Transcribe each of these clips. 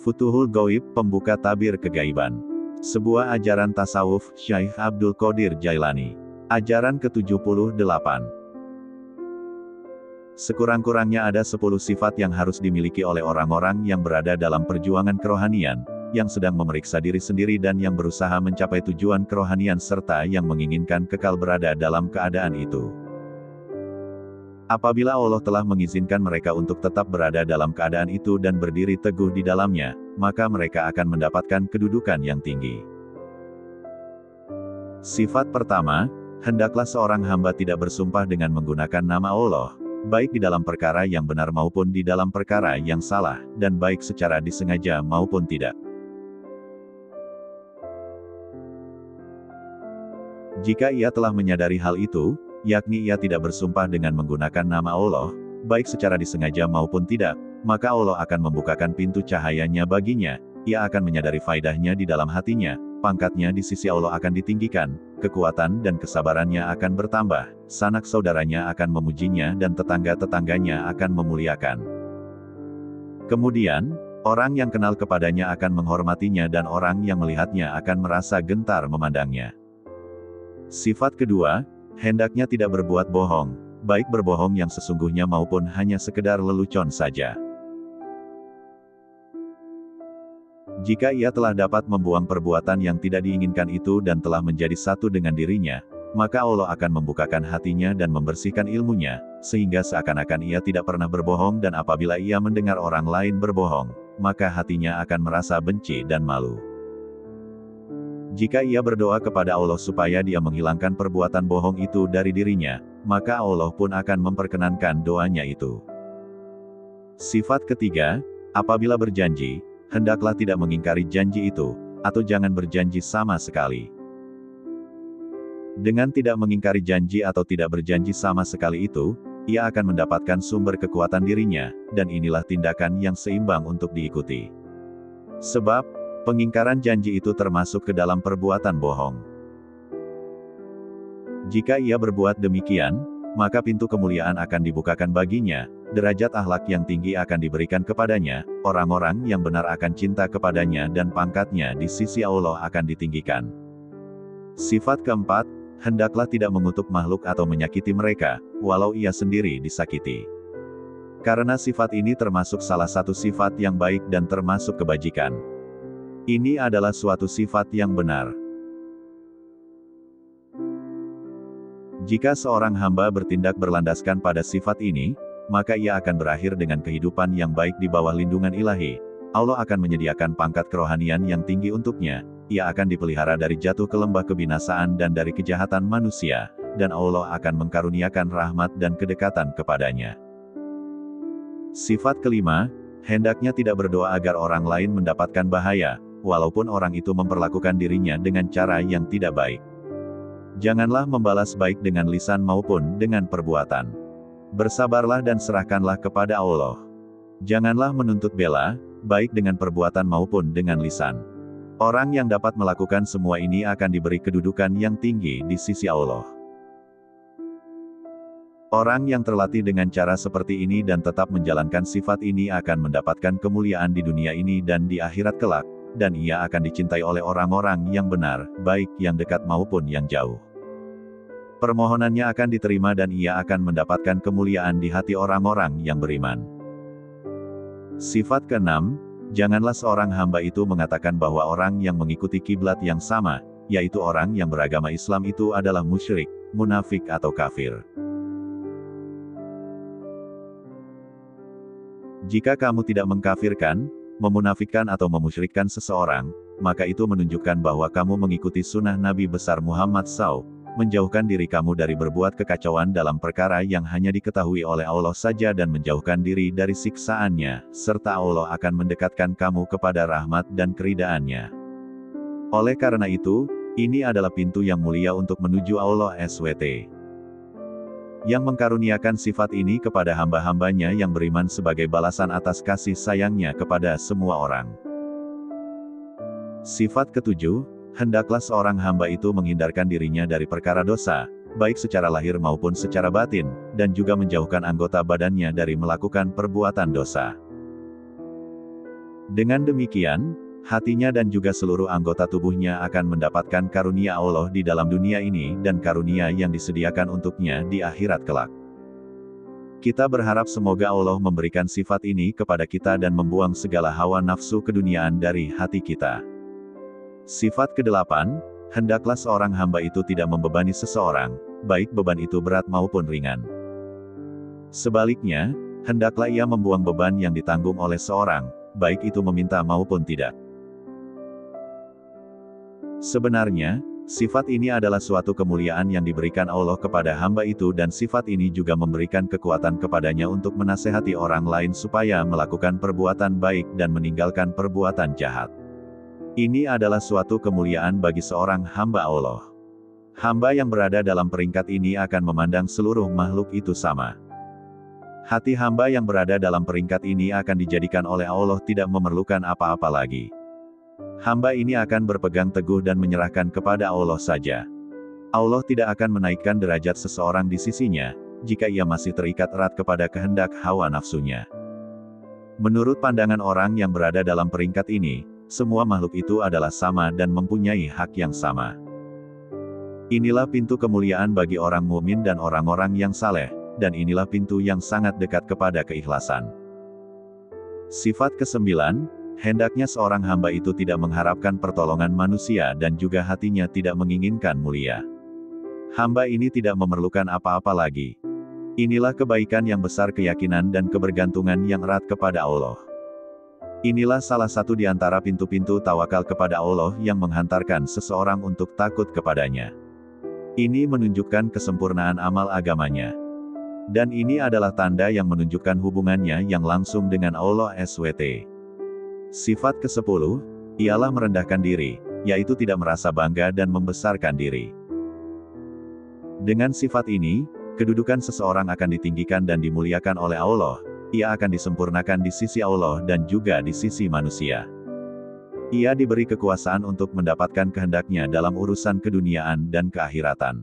Futuhul Ghaib, pembuka tabir kegaiban. Sebuah ajaran tasawuf, Syekh Abdul Qadir Jailani. Ajaran ke-78. Sekurang-kurangnya ada 10 sifat yang harus dimiliki oleh orang-orang yang berada dalam perjuangan kerohanian, yang sedang memeriksa diri sendiri dan yang berusaha mencapai tujuan kerohanian serta yang menginginkan kekal berada dalam keadaan itu. Apabila Allah telah mengizinkan mereka untuk tetap berada dalam keadaan itu dan berdiri teguh di dalamnya, maka mereka akan mendapatkan kedudukan yang tinggi. Sifat pertama, hendaklah seorang hamba tidak bersumpah dengan menggunakan nama Allah, baik di dalam perkara yang benar maupun di dalam perkara yang salah, dan baik secara disengaja maupun tidak. Jika ia telah menyadari hal itu, yakni ia tidak bersumpah dengan menggunakan nama Allah, baik secara disengaja maupun tidak, maka Allah akan membukakan pintu cahayanya baginya, ia akan menyadari faedahnya di dalam hatinya, pangkatnya di sisi Allah akan ditinggikan, kekuatan dan kesabarannya akan bertambah, sanak saudaranya akan memujinya dan tetangga-tetangganya akan memuliakan. Kemudian, orang yang kenal kepadanya akan menghormatinya dan orang yang melihatnya akan merasa gentar memandangnya. Sifat kedua, hendaknya tidak berbuat bohong, baik berbohong yang sesungguhnya maupun hanya sekedar lelucon saja. Jika ia telah dapat membuang perbuatan yang tidak diinginkan itu dan telah menjadi satu dengan dirinya, maka Allah akan membukakan hatinya dan membersihkan ilmunya, sehingga seakan-akan ia tidak pernah berbohong dan apabila ia mendengar orang lain berbohong, maka hatinya akan merasa benci dan malu. Jika ia berdoa kepada Allah supaya dia menghilangkan perbuatan bohong itu dari dirinya, maka Allah pun akan memperkenankan doanya itu. Sifat ketiga, apabila berjanji, hendaklah tidak mengingkari janji itu, atau jangan berjanji sama sekali. Dengan tidak mengingkari janji atau tidak berjanji sama sekali itu, ia akan mendapatkan sumber kekuatan dirinya, dan inilah tindakan yang seimbang untuk diikuti. Sebab, pengingkaran janji itu termasuk ke dalam perbuatan bohong. Jika ia berbuat demikian, maka pintu kemuliaan akan dibukakan baginya, derajat akhlak yang tinggi akan diberikan kepadanya, orang-orang yang benar akan cinta kepadanya dan pangkatnya di sisi Allah akan ditinggikan. Sifat keempat, hendaklah tidak mengutuk makhluk atau menyakiti mereka, walau ia sendiri disakiti. Karena sifat ini termasuk salah satu sifat yang baik dan termasuk kebajikan. Ini adalah suatu sifat yang benar. Jika seorang hamba bertindak berlandaskan pada sifat ini, maka ia akan berakhir dengan kehidupan yang baik di bawah lindungan ilahi. Allah akan menyediakan pangkat kerohanian yang tinggi untuknya, ia akan dipelihara dari jatuh ke lembah kebinasaan dan dari kejahatan manusia, dan Allah akan mengkaruniakan rahmat dan kedekatan kepadanya. Sifat kelima, hendaknya tidak berdoa agar orang lain mendapatkan bahaya, walaupun orang itu memperlakukan dirinya dengan cara yang tidak baik. Janganlah membalas baik dengan lisan maupun dengan perbuatan. Bersabarlah dan serahkanlah kepada Allah. Janganlah menuntut bela, baik dengan perbuatan maupun dengan lisan. Orang yang dapat melakukan semua ini akan diberi kedudukan yang tinggi di sisi Allah. Orang yang terlatih dengan cara seperti ini dan tetap menjalankan sifat ini akan mendapatkan kemuliaan di dunia ini dan di akhirat kelak, dan ia akan dicintai oleh orang-orang yang benar, baik yang dekat maupun yang jauh. Permohonannya akan diterima dan ia akan mendapatkan kemuliaan di hati orang-orang yang beriman. Sifat keenam, janganlah seorang hamba itu mengatakan bahwa orang yang mengikuti kiblat yang sama, yaitu orang yang beragama Islam itu adalah musyrik, munafik atau kafir. Jika kamu tidak mengkafirkan, memunafikkan atau memusyrikkan seseorang, maka itu menunjukkan bahwa kamu mengikuti sunnah Nabi besar Muhammad SAW, menjauhkan diri kamu dari berbuat kekacauan dalam perkara yang hanya diketahui oleh Allah saja dan menjauhkan diri dari siksaannya, serta Allah akan mendekatkan kamu kepada rahmat dan keridaannya. Oleh karena itu, ini adalah pintu yang mulia untuk menuju Allah SWT, yang mengkaruniakan sifat ini kepada hamba-hambanya yang beriman sebagai balasan atas kasih sayangnya kepada semua orang. Sifat ketujuh, hendaklah seorang hamba itu menghindarkan dirinya dari perkara dosa, baik secara lahir maupun secara batin, dan juga menjauhkan anggota badannya dari melakukan perbuatan dosa. Dengan demikian, hatinya dan juga seluruh anggota tubuhnya akan mendapatkan karunia Allah di dalam dunia ini dan karunia yang disediakan untuknya di akhirat kelak. Kita berharap semoga Allah memberikan sifat ini kepada kita dan membuang segala hawa nafsu keduniaan dari hati kita. Sifat ke-8, hendaklah seorang hamba itu tidak membebani seseorang, baik beban itu berat maupun ringan. Sebaliknya, hendaklah ia membuang beban yang ditanggung oleh seorang, baik itu meminta maupun tidak. Sebenarnya, sifat ini adalah suatu kemuliaan yang diberikan Allah kepada hamba itu dan sifat ini juga memberikan kekuatan kepadanya untuk menasehati orang lain supaya melakukan perbuatan baik dan meninggalkan perbuatan jahat. Ini adalah suatu kemuliaan bagi seorang hamba Allah. Hamba yang berada dalam peringkat ini akan memandang seluruh makhluk itu sama. Hati hamba yang berada dalam peringkat ini akan dijadikan oleh Allah tidak memerlukan apa-apa lagi. Hamba ini akan berpegang teguh dan menyerahkan kepada Allah saja. Allah tidak akan menaikkan derajat seseorang di sisinya, jika ia masih terikat erat kepada kehendak hawa nafsunya. Menurut pandangan orang yang berada dalam peringkat ini, semua makhluk itu adalah sama dan mempunyai hak yang sama. Inilah pintu kemuliaan bagi orang mukmin dan orang-orang yang saleh, dan inilah pintu yang sangat dekat kepada keikhlasan. Sifat ke-9, hendaknya seorang hamba itu tidak mengharapkan pertolongan manusia dan juga hatinya tidak menginginkan mulia. Hamba ini tidak memerlukan apa-apa lagi. Inilah kebaikan yang besar keyakinan dan kebergantungan yang erat kepada Allah. Inilah salah satu di antara pintu-pintu tawakal kepada Allah yang menghantarkan seseorang untuk takut kepadanya. Ini menunjukkan kesempurnaan amal agamanya. Dan ini adalah tanda yang menunjukkan hubungannya yang langsung dengan Allah SWT. Sifat ke-10, ialah merendahkan diri, yaitu tidak merasa bangga dan membesarkan diri. Dengan sifat ini, kedudukan seseorang akan ditinggikan dan dimuliakan oleh Allah, ia akan disempurnakan di sisi Allah dan juga di sisi manusia. Ia diberi kekuasaan untuk mendapatkan kehendaknya dalam urusan keduniaan dan keakhiratan.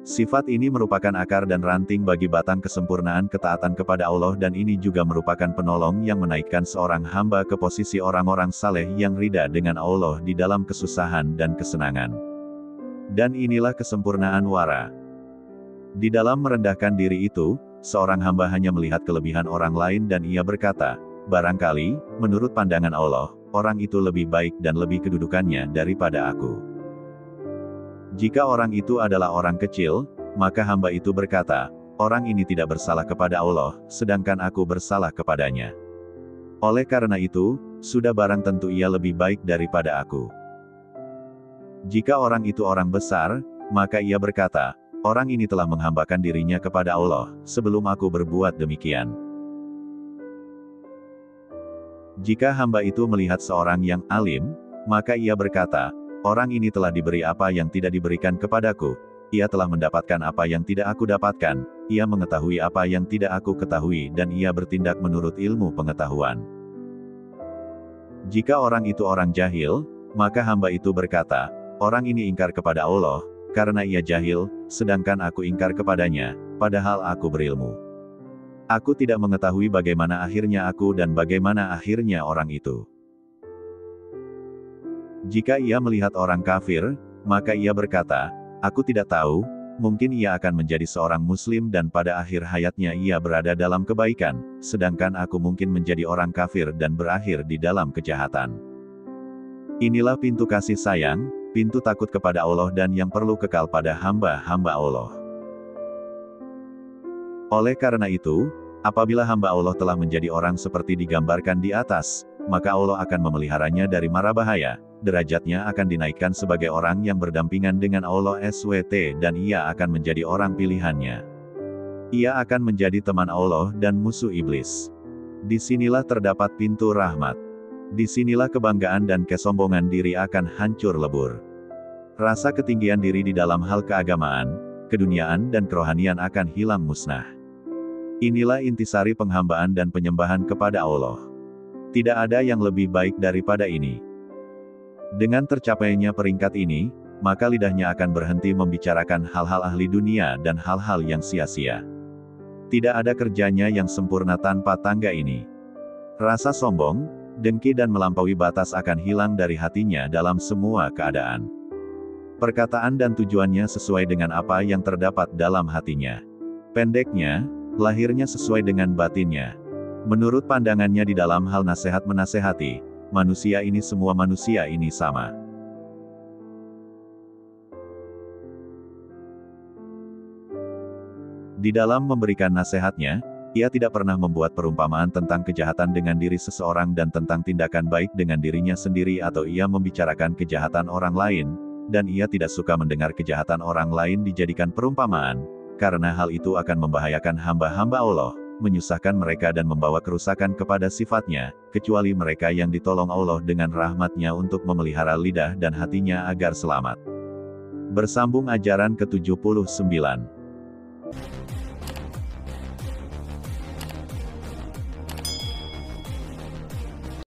Sifat ini merupakan akar dan ranting bagi batang kesempurnaan ketaatan kepada Allah dan ini juga merupakan penolong yang menaikkan seorang hamba ke posisi orang-orang saleh yang ridha dengan Allah di dalam kesusahan dan kesenangan. Dan inilah kesempurnaan wara. Di dalam merendahkan diri itu, seorang hamba hanya melihat kelebihan orang lain dan ia berkata, barangkali, menurut pandangan Allah, orang itu lebih baik dan lebih kedudukannya daripada aku. Jika orang itu adalah orang kecil, maka hamba itu berkata, orang ini tidak bersalah kepada Allah, sedangkan aku bersalah kepadanya. Oleh karena itu, sudah barang tentu ia lebih baik daripada aku. Jika orang itu orang besar, maka ia berkata, orang ini telah menghambakan dirinya kepada Allah, sebelum aku berbuat demikian. Jika hamba itu melihat seorang yang alim, maka ia berkata, orang ini telah diberi apa yang tidak diberikan kepadaku, ia telah mendapatkan apa yang tidak aku dapatkan, ia mengetahui apa yang tidak aku ketahui dan ia bertindak menurut ilmu pengetahuan. Jika orang itu orang jahil, maka hamba itu berkata, orang ini ingkar kepada Allah, karena ia jahil, sedangkan aku ingkar kepadanya, padahal aku berilmu. Aku tidak mengetahui bagaimana akhirnya aku dan bagaimana akhirnya orang itu. Jika ia melihat orang kafir, maka ia berkata, aku tidak tahu, mungkin ia akan menjadi seorang muslim dan pada akhir hayatnya ia berada dalam kebaikan, sedangkan aku mungkin menjadi orang kafir dan berakhir di dalam kejahatan. Inilah pintu kasih sayang, pintu takut kepada Allah dan yang perlu kekal pada hamba-hamba Allah. Oleh karena itu, apabila hamba Allah telah menjadi orang seperti digambarkan di atas, maka Allah akan memeliharanya dari mara bahaya, derajatnya akan dinaikkan sebagai orang yang berdampingan dengan Allah SWT dan ia akan menjadi orang pilihannya. Ia akan menjadi teman Allah dan musuh iblis. Disinilah terdapat pintu rahmat. Disinilah kebanggaan dan kesombongan diri akan hancur lebur. Rasa ketinggian diri di dalam hal keagamaan, keduniaan dan kerohanian akan hilang musnah. Inilah intisari penghambaan dan penyembahan kepada Allah. Tidak ada yang lebih baik daripada ini. Dengan tercapainya peringkat ini, maka lidahnya akan berhenti membicarakan hal-hal ahli dunia dan hal-hal yang sia-sia. Tidak ada kerjanya yang sempurna tanpa tangga ini. Rasa sombong, dengki dan melampaui batas akan hilang dari hatinya dalam semua keadaan. Perkataan dan tujuannya sesuai dengan apa yang terdapat dalam hatinya. Pendeknya, lahirnya sesuai dengan batinnya. Menurut pandangannya di dalam hal nasihat menasehati, manusia ini semua manusia ini sama. Di dalam memberikan nasihatnya, ia tidak pernah membuat perumpamaan tentang kejahatan dengan diri seseorang dan tentang tindakan baik dengan dirinya sendiri atau ia membicarakan kejahatan orang lain, dan ia tidak suka mendengar kejahatan orang lain dijadikan perumpamaan, karena hal itu akan membahayakan hamba-hamba Allah, menyusahkan mereka dan membawa kerusakan kepada sifatnya, kecuali mereka yang ditolong Allah dengan rahmatnya untuk memelihara lidah dan hatinya agar selamat. Bersambung ajaran ke-79.